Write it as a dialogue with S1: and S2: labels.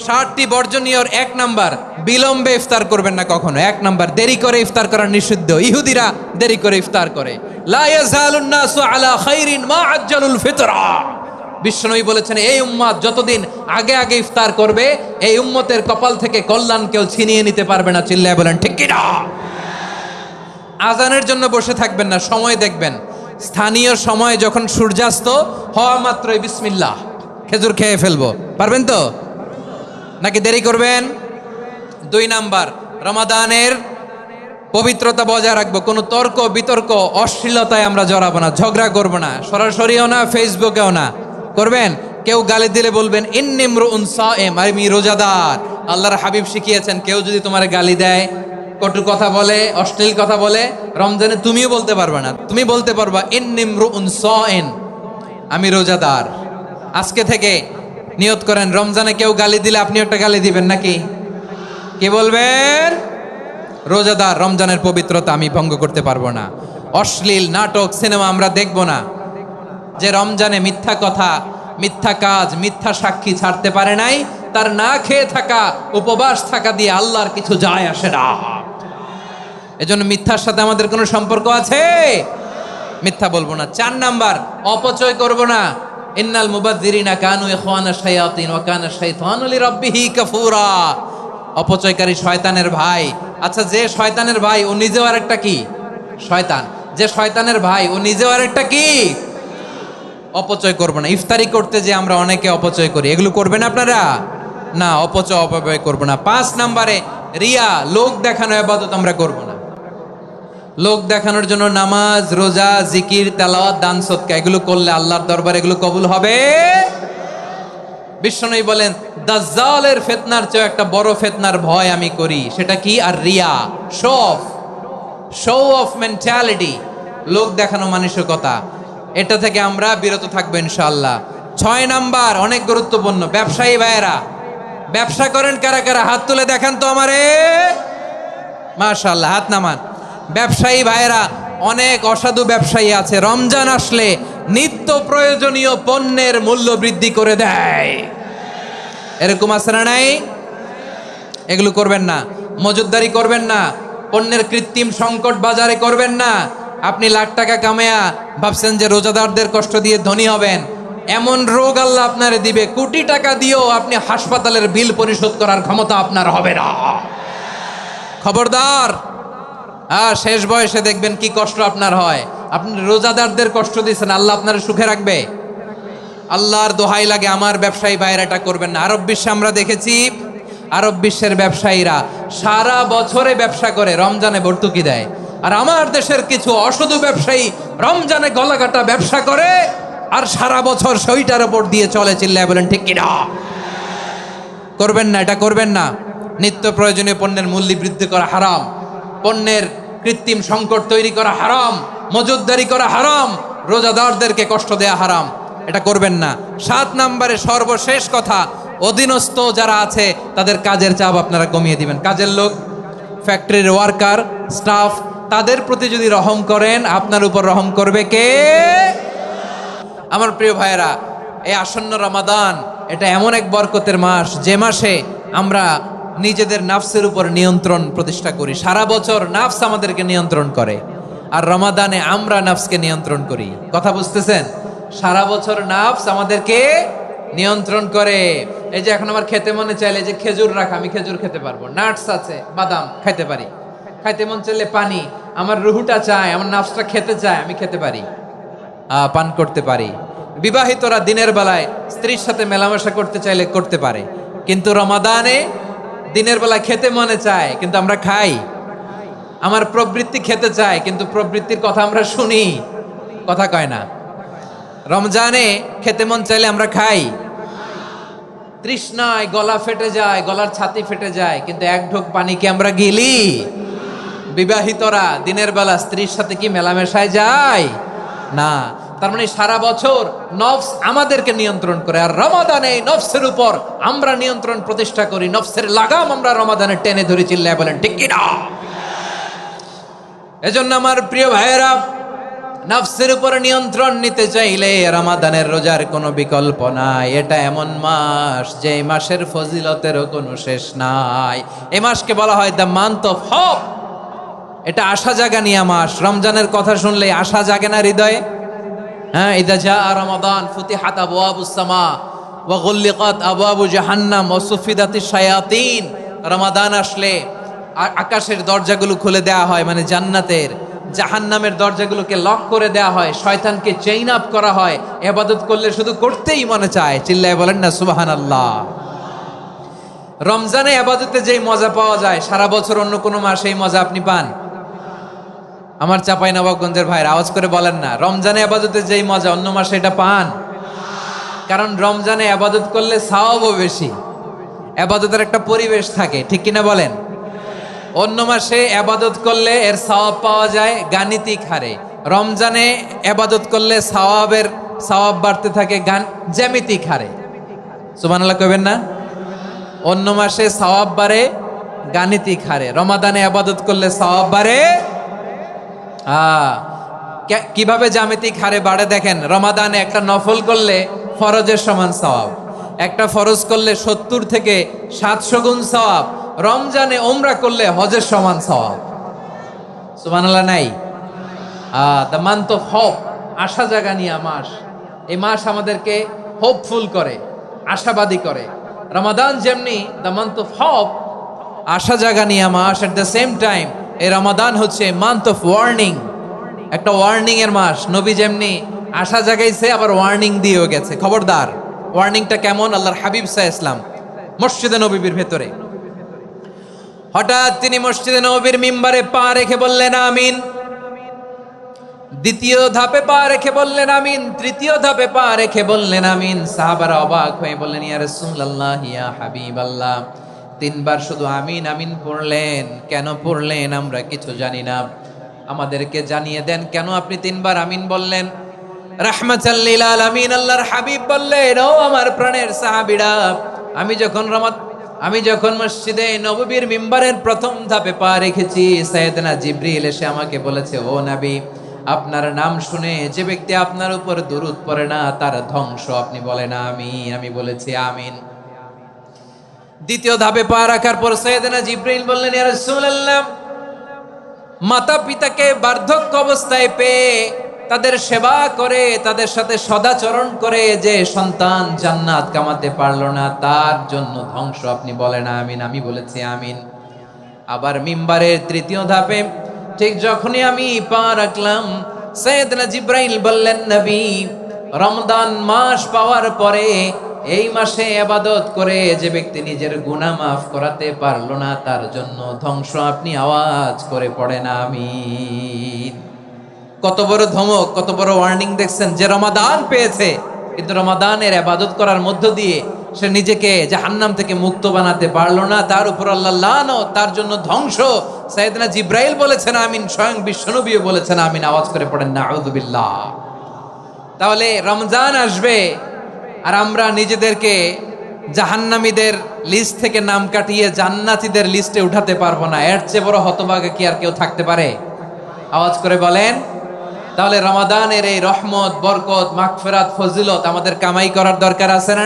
S1: 60টি বর্জনীয়র 1 number, বিলম্বে ইফতার করবেন না কখনো। 1 নাম্বার, দেরি করে ইফতার করা নিষিদ্ধ। ইহুদিরা দেরি করে ইফতার করে। লা ইয়াজালুন নাসু আলা খাইরিন মা আজ্জালুল ফিতরা। বিশ্বনবী বলেছেন, এই উম্মত যতদিন আগে আগে ইফতার করবে, এই উম্মতের কপাল থেকে কল্যাণ কেউ ছিনিয়ে নিতে পারবে না। চিল্লায় বলেন ঠিক কি না? আজানের জন্য বসে থাকবেন না, সময় দেখবেন। স্থানীয় সময় যখন সূর্যাস্ত হওয়া মাত্রই বিসমিল্লাহ, খেজুর খেয়ে ফেলবো। পারবেন তো নাকি দেরি করবেন? 2 নাম্বার, রমাদানের পবিত্রতা বজায় রাখবো। কোনো তর্ক বিতর্ক অশ্লীলতায় আমরা জড়াবো না, ঝগড়া করবো না, সরাসরিও না, ফেসবুকেও না। করবেন কেউ গালি দিলে বলবেন ইন্নিমরুউন সায়েম, আমি রোজাদার। আল্লাহর হাবিব শিখিয়েছেন, কেউ যদি তোমার গালি দেয়, কটু কথা বলে, অশ্লীল কথা বলে, রমজানে তুমিও বলতে পারবে না। তুমি বলতে পারবা ইন্নিমরুউন সায়েম, আমি রোজাদার। আজকে থেকে নিয়ত করেন, রমজানে কেউ গালি দিলে আপনি একটা গালি দিবেন নাকি? কি বলবেন? রোজাদার, রমজানের পবিত্রতা আমি ভঙ্গ করতে পারবো না। অশ্লীল নাটক সিনেমা আমরা দেখব না। যে রমজানে মিথ্যা কথা, মিথ্যা কাজ, মিথ্যা সাক্ষী ছাড়তে পারে নাই, তার না খেয়ে থাকা, উপবাস থাকা দিয়ে আল্লাহর কিছু যায় আসে না। এজন্য মিথ্যার সাথে আমাদের কোনো সম্পর্ক আছে? মিথ্যা বলবো না। 4 নাম্বার, অপচয় করব না। ইন্নাল মুবাযযিরিনা কানু ইখওয়ানা শায়াতিন ওয়া কানা শাইতানু লিরাব্বিহি কাফুরা। অপচয়কারী শয়তানের ভাই। আচ্ছা, যে শয়তানের ভাই ও নিজেও আরেকটা কি? শয়তান। যে শয়তানের ভাই ও নিজেও আরেকটা কি? অপচয় করব না। ইফতারি করতে যে আমরা অনেকে অপচয় করি, এগুলো করবেন আপনারা না। অপচয় অপব্যয় করব না। 5 নাম্বারে, রিয়া, লোক দেখানো ইবাদত আমরা করব না। লোক দেখানোর জন্য নামাজ, রোজা, জিকির, তেলাওয়াত, দান, সদকা এগুলো করলে আল্লাহর দরবারে এগুলো কবুল হবে। বিশ্বনবী বলেন, দাজ্জালের ফিতনার চেয়ে একটা বড় ফিতনার ভয় আমি করি, সেটা কি? আর রিয়া, শো অফ মেন্টালিটি, লোক দেখানো মানসিকতা। এটা থেকে আমরা বিরত থাকবো ইনশাআল্লাহ। 6 নাম্বার, অনেক গুরুত্বপূর্ণ। ব্যবসায়ী ভাইয়েরা, ব্যবসা করেন কারা কারা? হাত তুলে দেখান তো আমারে। মাশাআল্লাহ, হাত নামান। ব্যবসায়ী ভাইয়েরা, অনেক অসাধু ব্যবসায়ী আছে, রমজান আসলে নিত্য প্রয়োজনীয় পণ্যের মূল্য বৃদ্ধি করে দেয়। এরকম আছে না নাই? এগুলো করবেন না। মজুদদারি করবেন না। পণ্যের কৃত্রিম সংকট বাজারে করবেন না। আপনি লাখ টাকা কামায়া ভাবছেন যে রোজাদারদের কষ্ট দিয়ে ধনী হবেন। এমন রোগ আল্লাহ আপনারে দিবে, কোটি টাকা দিয়েও আপনি হাসপাতালের বিল পরিশোধ করার ক্ষমতা আপনার হবে না। খবরদার। শেষ বয়সে দেখবেন কি কষ্ট আপনার হয়। আপনি রোজাদারদের কষ্ট দিচ্ছেন, আল্লাহ আপনার সুখে রাখবে? আল্লাহর দোহাই লাগে, আমার ব্যবসায়ী ভাইয়েরা এটা করবেন না। আরব বিশ্বে আমরা দেখেছি, আরব বিশ্বের ব্যবসায়ীরা সারা বছরে ব্যবসা করে, রমজানে ভর্তুকি দেয়। আর আমার দেশের কিছু অসাধু ব্যবসায়ী রমজানে গলাকাটা ব্যবসা করে আর সারা বছর সইটার উপর দিয়ে চলে। চিল্লায় বলেন ঠিক কিনা? করবেন না, এটা করবেন না। নিত্য প্রয়োজনীয় পণ্যের মূল্য বৃদ্ধি করা হারাম, পণ্যের কৃত্রিম সংকট তৈরি করা হারাম, মজুদদারি করা হারাম, রোজাদারদেরকে কষ্ট দেয়া হারাম। এটা করবেন না। 7 নাম্বারে সর্বশেষ কথা, অধীনস্থ যারা আছে তাদের কাজের চাপ আপনারা কমিয়ে দিবেন। কাজের লোক, ফ্যাক্টরির ওয়ার্কার, স্টাফ, তাদের প্রতি যদি রহম করেন, আপনার উপর রহম করবে কে? আমার প্রিয় ভাইয়েরা, এই আসন্ন রমাদান এটা এমন এক বরকতের মাস, যে মাসে আমরা নিজেদের নাফসের উপর নিয়ন্ত্রণ প্রতিষ্ঠা করি। সারা বছর নাফস আমাদেরকে নিয়ন্ত্রণ করে, আর রমাদানে আমরা নাফসকে নিয়ন্ত্রণ করি। কথা বুঝতেছেন? সারা বছর নাফস আমাদেরকে নিয়ন্ত্রণ করে। এই যে এখন আমার খেতে মনে চাইলে যে খেজুর রাখা, আমি খেজুর খেতে পারবো। নাটস আছে, বাদাম খাইতে পারি। খাইতে মন চাইলে পানি, আমার রুহুটা চায়, আমার নাফসটা খেতে চায়, আমি খেতে পারি, পান করতে পারি। বিবাহিতরা দিনের বেলায় স্ত্রীর সাথে মেলামেশা করতে চাইলে করতে পারে, কিন্তু রমাদানে দিনের বেলায় খেতে মনে চায় কিন্তু আমরা খাই। আমার প্রবৃত্তি খেতে চায় কিন্তু প্রবৃত্তির কথা আমরা শুনি, কথা কয় না। রমজানে খেতে মন চাইলে আমরা খাই, তৃষ্ণায় গলা ফেটে যায়, গলার ছাতি ফেটে যায়, কিন্তু এক ঢোক পানি কি আমরা গিলি? বিবাহিতরা দিনের বেলা স্ত্রীর সাথে কি মেলামেশায় যায় না। তার মানে সারা বছর নফস আমাদেরকে নিয়ন্ত্রণ করে, আর রমাদানে নফসের উপর আমরা নিয়ন্ত্রণ প্রতিষ্ঠা করি। নফসের লাগাম আমরা রমাদানে টেনে ধরে। চিল্লায় বলেন ঠিক কিনা? এজন্য আমার প্রিয় ভাইয়েরা, নফসের উপর নিয়ন্ত্রণ নিতে চাইলে রমাদানের রোজার কোনো বিকল্প নাই। এটা এমন মাস যে মাসের ফজিলতেরও কোনো শেষ নাই। এই মাসকে বলা হয় দ্য মান্থ অফ হোপ। এটা আশা জাগানিয়া মাস। রমজানের কথা শুনলে আশা জাগে না হৃদয়ে? হ্যাঁ, ইদা জা রমাদান ফুতিহাত আবওয়াবুস সামা ওয়া গুল্লিকাত আবওয়াবু জাহান্নাম ওয়া সুফিদাতিশ শায়াতিন। রমাদান আসলে আকাশের দরজাগুলো খুলে দেয়া হয়, মানে জান্নাতের। জাহান্নামের দরজাগুলোকে লক করে দেয়া হয়, শয়তানকে চেইন আপ করা হয়। ইবাদত করলে শুধু করতেই মনে চায়। চিল্লায় বলেন না সুবহানাল্লাহ। রমজানে ইবাদতে যেই মজা পাওয়া যায় সারা বছর অন্য কোনো মাসে এই মজা আপনি পান? আমার চাঁপাইনবাবগঞ্জের ভাইরা আওয়াজ করে বলেন না, রমজানে ইবাদতে যেই মজা অন্য মাসে এটা পান? কারণ রমজানে ইবাদত করলে সওয়াবও বেশি, ইবাদতের একটা পরিবেশ থাকে, ঠিক কিনা বলেন? অন্য মাসে ইবাদত করলে এর সওয়াব পাওয়া যায় গাণিতিক হারে, রমজানে ইবাদত করলে সওয়াব বাড়তে থাকে জ্যামিতিক হারে। সুবহানাল্লাহ কইবেন না? অন্য মাসে সওয়াব বাড়ে গাণিতিক হারে, রমাদানে ইবাদত করলে সওয়াব বাড়ে কিভাবে জ্যামিতিক হারে বাড়ে দেখেন। রমাদানে একটা নফল করলে ফরজের সমান সওয়াব, একটা ফরজ করলে 70 থেকে 700 গুণ সওয়াব, রমজানে ওমরা করলে হজের সমান সওয়াব। সুবহানাল্লাহ নাই? দ্য মান্থ অফ হোপ, আশা জাগানিয়া মাস। এই মাস আমাদেরকে হোপফুল করে, আশাবাদী করে। রমাদান যেমনি দ্য মান্থ অফ হোপ, আশা জাগানিয়া মাস, এট দ্য সেম টাইম এই রমাদান হচ্ছে মান্থ অফ ওয়ার্নিং, একটা ওয়ার্নিং এর মাস। নবী যেমনি আশা জাগাইছে আবার ওয়ার্নিং দিয়েও গেছে, খবরদার। ওয়ার্নিংটা কেমন? আল্লাহর হাবিব সাল্লাল্লাহু আলাইহি ওয়াসাল্লাম মসজিদে নববীর ভেতরে হঠাৎ তিনি মসজিদে নববীর মিম্বারে পা রেখে বললেন আমিন। দ্বিতীয় ধাপে পা রেখে বললেন আমিন, তৃতীয় ধাপে পা রেখে বললেন আমিন। সাহাবারা অবাক হয়ে বললেন ইয়া রাসূলুল্লাহ, ইয়া হাবিবাল্লাহ, 3 বার শুধু আমিন আমিন পড়লেন, কেন পড়লেন আমরা কিছু জানি না, আমাদেরকে জানিয়ে দেন কেন আপনি 3 বার আমিন বললেন। রাহমাতাল লিল আলামিন আল্লাহর হাবিব বললেন, ও আমার প্রাণের সাহাবীরা, আমি যখন মসজিদে নববীর মিম্বারের প্রথম ধাপে পা রেখেছি, সাইয়েদনা জিবরিল এসে আমাকে বলেছে, ও নবী, আপনার নাম শুনে যে ব্যক্তি আপনার উপর দুরূদ পড়ে না তার ধ্বংস। আপনি বলেন আমিন। আমি বলেছি আমিন। দ্বিতীয় ধাপে পা রাখার পর সাইয়েদনা জিবরিল বললেন, ইয়া রাসূলুল্লাহ, মাতা পিতাকে বার্ধক্য অবস্থায় পেয়ে তাদের সেবা করে, তাদের সাথে সদাচরণ করে যে সন্তান জান্নাত কামাতে পারলো না তার জন্য ধ্বংস। আপনি বলেন আমিন। আমি বলেছি আমিন। আবার মিম্বারের তৃতীয় ধাপে ঠিক যখনই আমি পা রাখলাম, সাইয়েদনা জিবরাইল বললেন, নবী, রমজান মাস পাওয়ার পরে এই মাসে ইবাদত করে যে ব্যক্তি নিজের গুনাহ মাফ করাতে পারলো না তার জন্য ধ্বংস। আপনি আওয়াজ করে পড়েন আমিন। কত বড় ধমক, কত বড় ওয়ার্নিং দেখছেন। যে রমাদান পেয়েছে কিন্তু রমাদানের ইবাদত করার মধ্য দিয়ে সে নিজেকে জাহান্নাম থেকে মুক্ত বানাতে পারলো না, তার উপর আল্লাহ লানত, তার জন্য ধ্বংস। সাইয়েদনা জিবরাইল বলেছেন আমিন, স্বয়ং বিশ্বনবীও বলেছেন আমিন। আওয়াজ করে পড়েন নাউযুবিল্লাহ। তাহলে রমজান আসবে আর আমরা নিজেদেরকে জাহান্নামীদের লিস্ট থেকে নাম কাটিয়ে জান্নাতীদের লিস্টে উঠাতে পারবো না। এর চেয়ে বড় হতভাগা কি আর কেউ থাকতে পারে? আওয়াজ করে বলেন। তাহলে রমাদানের এই রহমত, বরকত, মাগফিরাত, ফজিলত আমাদের কামাই করার দরকার আছে না?